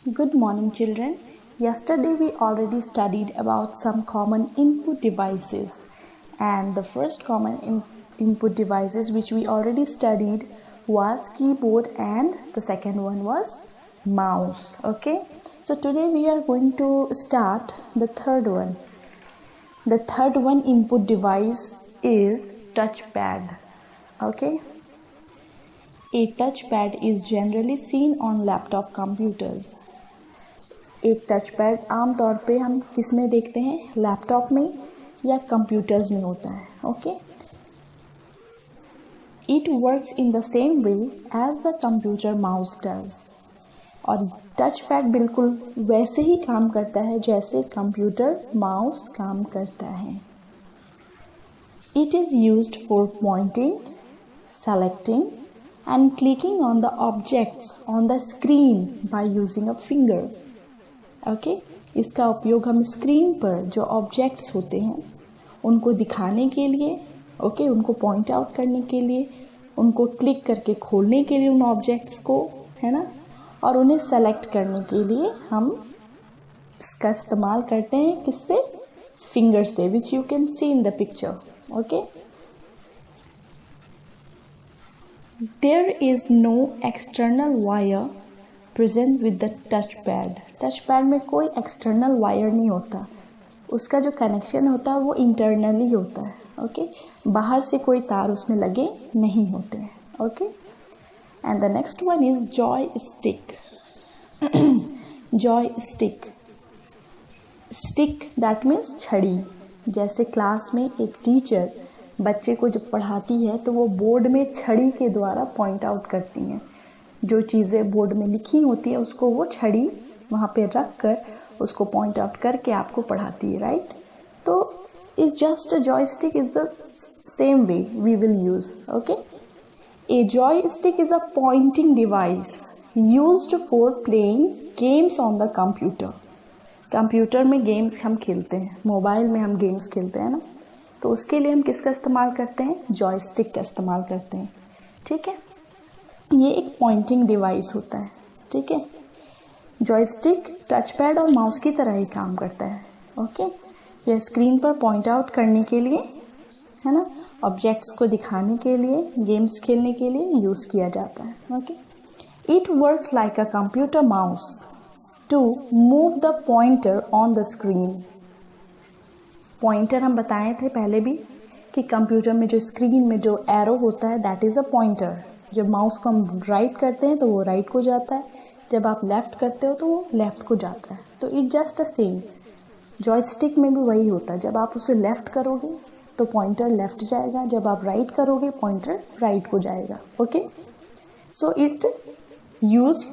Good morning, children. Yesterday we already studied about some common input devices, and the first common input devices which we already studied was keyboard, and the second one was mouse. Okay, so today we are going to start the third one. The third one input device is touchpad. Okay, a touchpad is generally seen on laptop computers. एक touchpad आम तौर पे हम किस में देखते हैं, laptop में या कंप्यूटर्स में होता है. Okay, it works in the same way as the computer mouse does. और टचपैड बिल्कुल वैसे ही काम करता है जैसे कंप्यूटर माउस काम करता है. It is used for pointing, selecting and clicking on the objects on the screen by using a finger. Okay, इसका उपयोग हम स्क्रीन पर जो ऑब्जेक्ट्स होते हैं उनको दिखाने के लिए, ओके, उनको पॉइंट आउट करने के लिए, उनको क्लिक करके खोलने के लिए उन ऑब्जेक्ट्स को, है ना, और उन्हें सेलेक्ट करने के लिए हम इसका इस्तेमाल करते हैं. किससे? फिंगर से, which you can see in the picture. Okay, there is no external wire present with the touchpad. Touchpad में कोई एक्सटर्नल वायर नहीं होता, उसका जो कनेक्शन होता है वो इंटरनली होता है. ओके, बाहर से कोई तार उसमें लगे नहीं होते हैं. Okay, and the next one is Joy stick. Joy stick, stick that means छड़ी. जैसे क्लास में एक टीचर बच्चे को जब पढ़ाती है तो वो बोर्ड में छड़ी के द्वारा पॉइंट आउट करती हैं. जो चीज़ें बोर्ड में लिखी होती है उसको वो छड़ी वहाँ पे रख कर उसको पॉइंट आउट करके आपको पढ़ाती है, राइट. तो is just a joystick is the same way we will use. Okay, a joystick is a pointing device used for playing games on the computer. Computer में गेम्स हम खेलते हैं, मोबाइल में हम गेम्स खेलते हैं ना, तो उसके लिए हम किसका इस्तेमाल करते हैं? जॉयस्टिक का इस्तेमाल करते हैं. ठीक है, ये एक पॉइंटिंग डिवाइस होता है. ठीक है, जॉयस्टिक टचपैड और माउस की तरह ही काम करता है. ओके, यह स्क्रीन पर पॉइंट आउट करने के लिए, है ना, ऑब्जेक्ट्स को दिखाने के लिए, गेम्स खेलने के लिए यूज़ किया जाता है. Okay, it works like a computer mouse to move the pointer on the screen. Pointer हम बताए थे पहले भी कि कंप्यूटर में जो स्क्रीन में जो एरो होता है दैट इज़ अ पॉइंटर. जब माउस को हम राइट करते हैं तो वो राइट को जाता है, जब आप लेफ़्ट करते हो तो वो लेफ़्ट को जाता है. तो it just a same. Joystick में भी वही होता है, जब आप उसे लेफ़्ट करोगे तो पॉइंटर लेफ़्ट जाएगा, जब आप राइट करोगे पॉइंटर राइट को जाएगा. Okay, so it use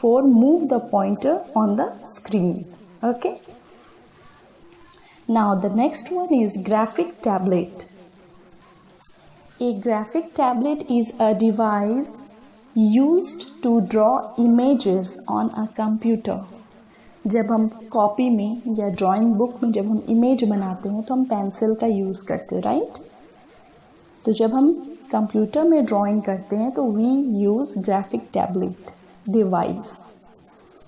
for move the pointer on the screen. Okay, now the next one is graphic tablet. A graphic tablet is a device used to draw images on a computer. जब हम copy में या drawing book में जब हम image बनाते हैं तो हम पेंसिल का यूज़ करते हैं, राइट. तो जब हम कंप्यूटर में ड्राइंग करते हैं तो we use graphic tablet device.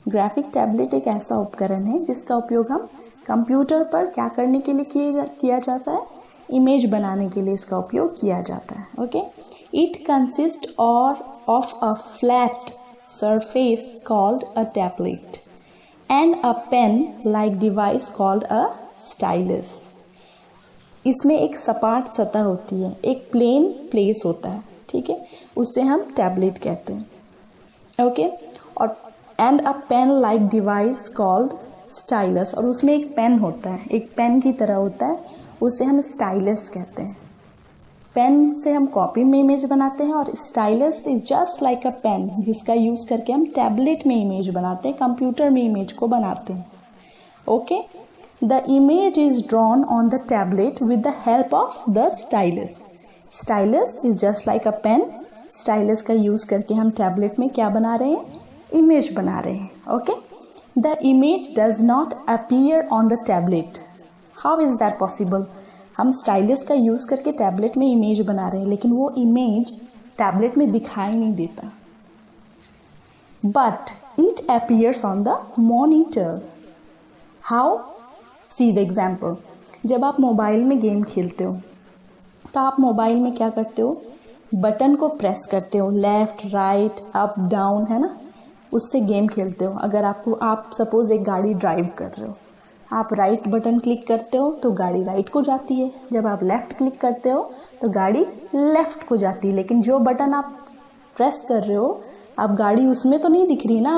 Graphic tablet एक ऐसा उपकरण है जिसका उपयोग हम कंप्यूटर पर क्या करने के लिए किया जाता है? इमेज बनाने के लिए इसका उपयोग किया जाता है. Okay, it consist of a flat surface called a tablet and a pen like device called a stylus. इसमें एक सपाट सतह होती है, एक प्लेन प्लेस होता है. ठीक है, उसे हम टैबलेट कहते हैं. ओके, और and a pen like device called stylus, और उसमें एक पेन होता है, एक पेन की तरह होता है, उसे हम स्टाइलस कहते हैं. पेन से हम कॉपी में इमेज बनाते हैं और stylus is just like a pen जिसका यूज़ करके हम टैबलेट में इमेज बनाते हैं, कंप्यूटर में इमेज को बनाते हैं. Okay, the image is drawn on the tablet with the help of the stylus. Stylus is just like a pen. Stylus का यूज़ करके हम टैबलेट में क्या बना रहे हैं? इमेज बना रहे हैं. Okay, the image does not appear on the tablet. How is that possible? हम स्टाइलस का यूज़ करके टैबलेट में इमेज बना रहे हैं लेकिन वो इमेज टैबलेट में दिखाई नहीं देता. But It appears on the monitor. How? See the example. जब आप मोबाइल में गेम खेलते हो तो आप मोबाइल में क्या करते हो, बटन को प्रेस करते हो, लेफ्ट राइट अप डाउन, है ना, उससे गेम खेलते हो। अगर आप सपोज एक गाड़ी ड्राइव कर रहे हो, आप राइट बटन क्लिक करते हो तो गाड़ी राइट को जाती है, जब आप लेफ़्ट क्लिक करते हो तो गाड़ी लेफ़्ट को जाती है। लेकिन जो बटन आप प्रेस कर रहे हो, आप गाड़ी उसमें तो नहीं दिख रही ना,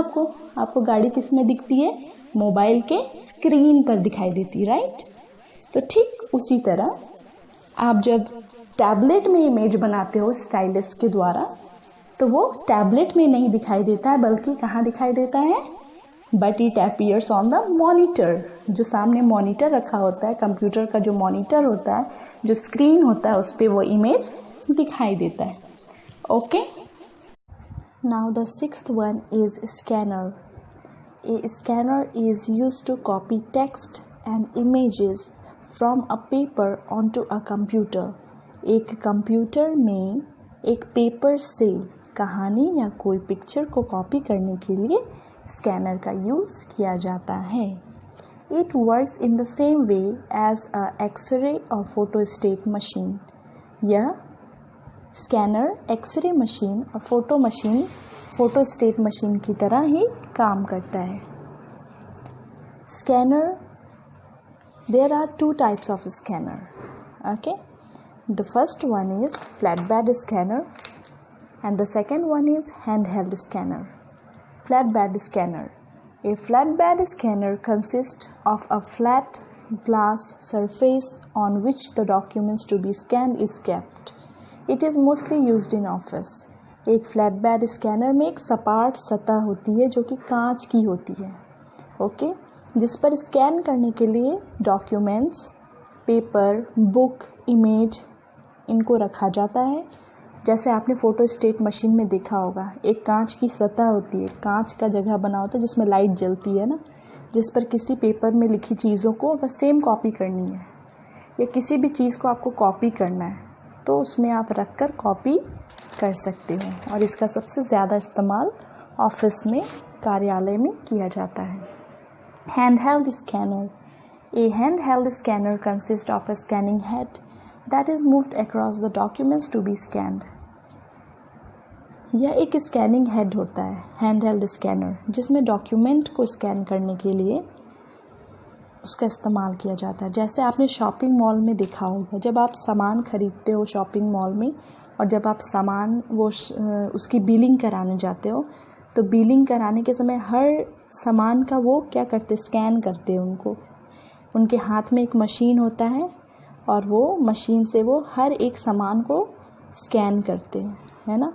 आपको गाड़ी किस में दिखती है, मोबाइल के स्क्रीन पर दिखाई देती है, राइट। तो ठीक उसी तरह आप जब टैबलेट में इमेज बनाते हो स्टाइलस के द्वारा, तो वो टैबलेट में नहीं दिखाई देता है, बल्कि कहाँ दिखाई देता है, but it appears on the monitor. जो सामने मॉनिटर रखा होता है, कंप्यूटर का जो मॉनिटर होता है, जो स्क्रीन होता है, उस पर वो इमेज दिखाई देता है। Okay, now the sixth one is scanner. A scanner is used to copy text and images from a paper onto a computer. एक कंप्यूटर में एक पेपर से कहानी या कोई पिक्चर को कॉपी करने के लिए स्कैनर का यूज़ किया जाता है। It works in the same way as a x-ray और फोटोस्टेट मशीन। यह स्कैनर एक्सरे मशीन और फोटोस्टेट मशीन की तरह ही काम करता है। Scanner, there are two types of scanner. Okay, the first one is flatbed scanner and the second one is handheld scanner. Flatbed scanner. A flatbed scanner consists of a flat glass surface on which the documents to be scanned is kept. It is mostly used in office. एक flatbed scanner में एक सपाट सतह होती है जो कि कांच की होती है, ओके, जिस पर स्कैन करने के लिए डॉक्यूमेंट्स, पेपर, बुक, इमेज, इनको रखा जाता है। जैसे आपने फोटोस्टेट मशीन में देखा होगा, एक कांच की सतह होती है, कांच का जगह बना होता है जिसमें लाइट जलती है ना, जिस पर किसी पेपर में लिखी चीज़ों को बस सेम कॉपी करनी है, या किसी भी चीज़ को आपको कॉपी करना है तो उसमें आप रख कर कॉपी कर सकते हो। और इसका सबसे ज़्यादा इस्तेमाल ऑफिस में, कार्यालय में किया जाता है। Handheld scanner. A handheld scanner consists of a scanning head that is moved across the documents to be scanned. यह एक स्कैनिंग हेड होता है, हैंडहेल्ड स्कैनर, जिसमें डॉक्यूमेंट को स्कैन करने के लिए उसका इस्तेमाल किया जाता है। जैसे आपने शॉपिंग मॉल में देखा होगा, जब आप सामान खरीदते हो शॉपिंग मॉल में, और जब आप सामान उसकी बिलिंग कराने जाते हो, तो बिलिंग कराने के समय हर सामान का वो क्या करते, स्कैन करते हैं उनको। उनके हाथ में एक मशीन होता है और वो मशीन से वो हर एक सामान को स्कैन करते हैं, है ना।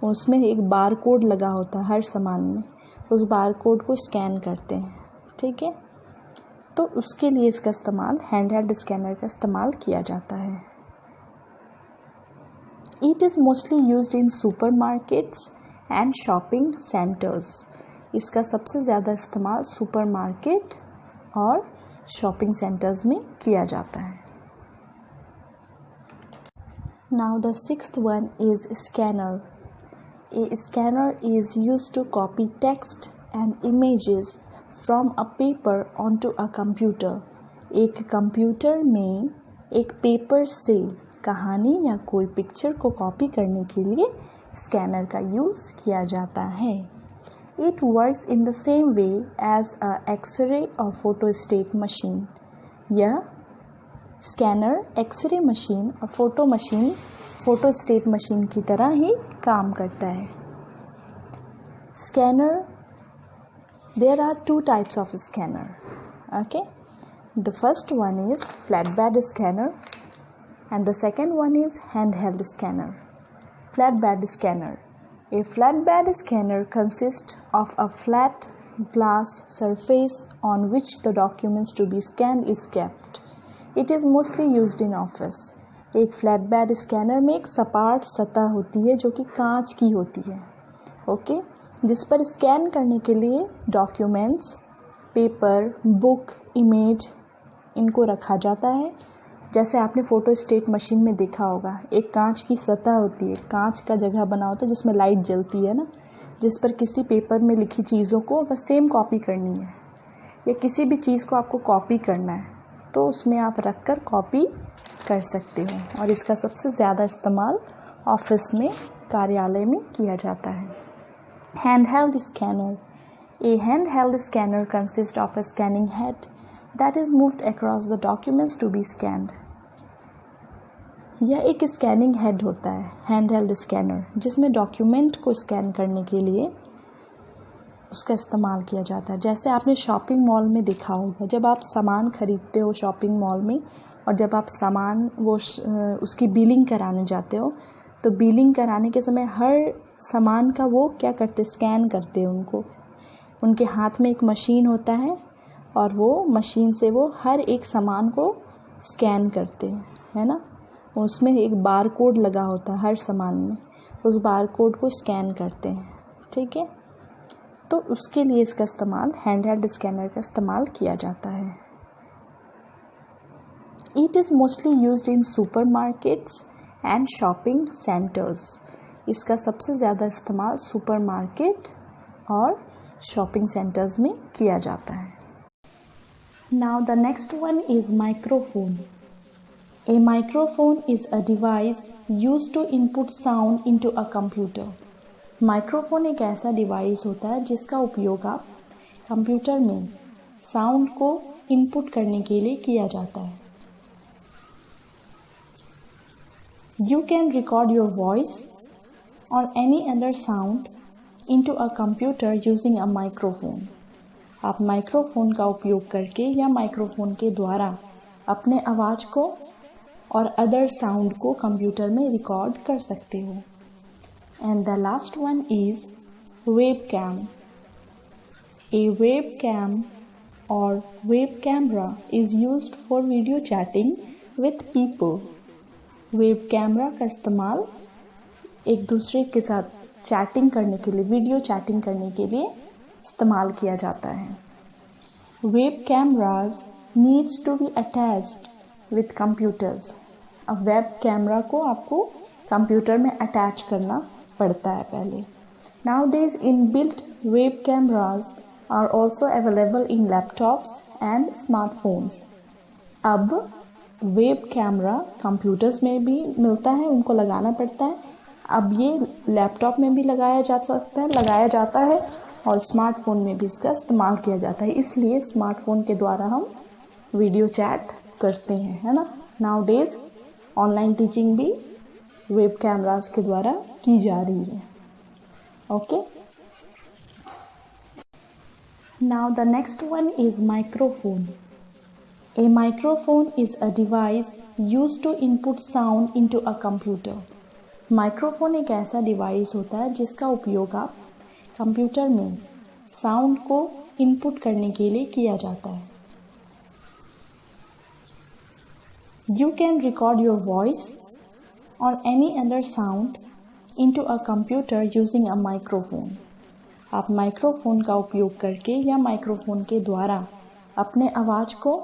उसमें एक बार कोड लगा होता है हर सामान में, उस बार कोड को स्कैन करते हैं, ठीक है। तो उसके लिए इसका इस्तेमाल, हैंडहेल्ड स्कैनर का इस्तेमाल किया जाता है। It is mostly used in supermarkets and shopping centres. इसका सबसे ज़्यादा इस्तेमाल सुपरमार्केट और शॉपिंग सेंटर्स में किया जाता है। Now the sixth one is scanner. A scanner is used to copy text and images from a paper onto a computer. एक कंप्यूटर में एक पेपर से कहानी या कोई पिक्चर को कॉपी करने के लिए स्कैनर का यूज़ किया जाता है। It works in the same way as a X-ray or photostat machine. यह स्कैनर एक्सरे मशीन और फोटोस्टेट मशीन की तरह ही काम करता है। Scanner, there are two types of scanner. Okay, the first one is flatbed scanner and the second one is handheld scanner. Flatbed scanner. A flatbed scanner consists of a flat glass surface on which the documents to be scanned is kept. It is mostly used in office. एक flatbed scanner में एक सपाट सतह होती है जो कि कांच की होती है, ओके, जिस पर स्कैन करने के लिए डॉक्यूमेंट्स, पेपर, बुक, इमेज, इनको रखा जाता है। जैसे आपने फोटोस्टेट मशीन में देखा होगा, एक कांच की सतह होती है, कांच का जगह बना होता है जिसमें लाइट जलती है ना, जिस पर किसी पेपर में लिखी चीज़ों को बस सेम कॉपी करनी है, या किसी भी चीज़ को आपको कॉपी करना है तो उसमें आप रख कर कॉपी कर सकते हो। और इसका सबसे ज़्यादा इस्तेमाल ऑफिस में, कार्यालय में किया जाता है। Handheld scanner. A handheld scanner consists of a scanning head that is moved across the documents to be scanned. यह एक स्कैनिंग हेड होता है, हैंडहेल्ड स्कैनर, जिसमें डॉक्यूमेंट को स्कैन करने के लिए उसका इस्तेमाल किया जाता है। जैसे आपने शॉपिंग मॉल में देखा होगा, जब आप सामान खरीदते हो शॉपिंग मॉल में, और जब आप सामान उसकी बिलिंग कराने जाते हो, तो बिलिंग कराने के समय हर सामान का वो क्या करते, स्कैन करते हैं उनको। उनके हाथ में एक मशीन होता है और वो मशीन से वो हर एक सामान को स्कैन करते हैं, है ना। उसमें एक बार कोड लगा होता है हर सामान में, उस बार कोड को स्कैन करते हैं, ठीक है। तो उसके लिए इसका इस्तेमाल, हैंडहेल्ड स्कैनर का इस्तेमाल किया जाता है। It is mostly used in super markets and shopping centres. इसका सबसे ज़्यादा इस्तेमाल सुपर मार्केट और शॉपिंग सेंटर्स में किया जाता है। Now the next one is microphone. A microphone is a device used to input sound into a computer. Microphone एक ऐसा डिवाइस होता है जिसका उपयोग आप कंप्यूटर में साउंड को इनपुट करने के लिए किया जाता है। You can record your voice or any other sound into a computer using a microphone. आप माइक्रोफोन का उपयोग करके या माइक्रोफोन के द्वारा अपने आवाज़ को और अदर साउंड को कंप्यूटर में रिकॉर्ड कर सकते हो। And the last one is webcam. A webcam और web camera is used for video chatting with people. Web camera का इस्तेमाल एक दूसरे के साथ चैटिंग करने के लिए, वीडियो चैटिंग करने के लिए इस्तेमाल किया जाता है। Web cameras needs to be attached with computers. अब वेब कैमरा को आपको कंप्यूटर में अटैच करना पड़ता है पहले। Nowadays inbuilt web cameras are also available in laptops and smartphones. अब वेब कैमरा कंप्यूटर्स में भी मिलता है, उनको लगाना पड़ता है। अब ये लैपटॉप में भी लगाया जाता है और स्मार्टफोन में भी इसका इस्तेमाल किया जाता है। इसलिए स्मार्टफोन के द्वारा हम वीडियो चैट करते हैं, है ना। नाउडेज ऑनलाइन टीचिंग भी वेब कैमरास के द्वारा की जा रही है। Okay, now the next one is microphone. A microphone is a device used to input sound into a computer. Microphone एक ऐसा डिवाइस होता है जिसका उपयोग आप कंप्यूटर में साउंड को इनपुट करने के लिए किया जाता है। You can record your voice or any other sound into a computer using a microphone. आप माइक्रोफोन का उपयोग करके या माइक्रोफोन के द्वारा अपने आवाज़ को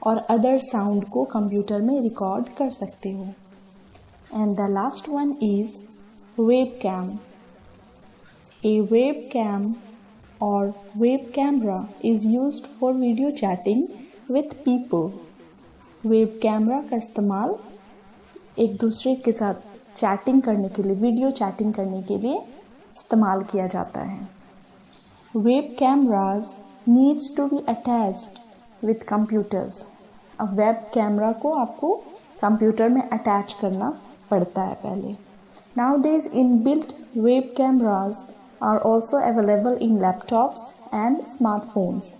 और अदर साउंड को कंप्यूटर में रिकॉर्ड कर सकते हो। And the last one is webcam. A webcam और web camera is used for video chatting with people. Web camera का इस्तेमाल एक दूसरे के साथ चैटिंग करने के लिए, वीडियो चैटिंग करने के लिए इस्तेमाल किया जाता है। Web cameras needs to be attached with computers. अब वेब कैमरा को आपको कंप्यूटर में अटैच करना पड़ता है पहले। Nowadays inbuilt web cameras are also available in laptops and smartphones.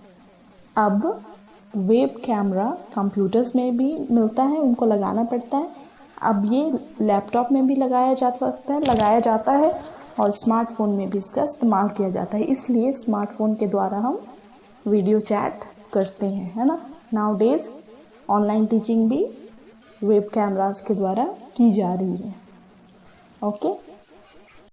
अब वेब कैमरा कंप्यूटर्स में भी मिलता है, उनको लगाना पड़ता है। अब ये लैपटॉप में भी लगाया जाता है और स्मार्टफोन में भी इसका इस्तेमाल किया जाता है। इसलिए स्मार्टफोन के द्वारा हम वीडियो चैट करते हैं, है ना। नाउडेज ऑनलाइन टीचिंग भी वेब कैमरास के द्वारा की जा रही है। ओके।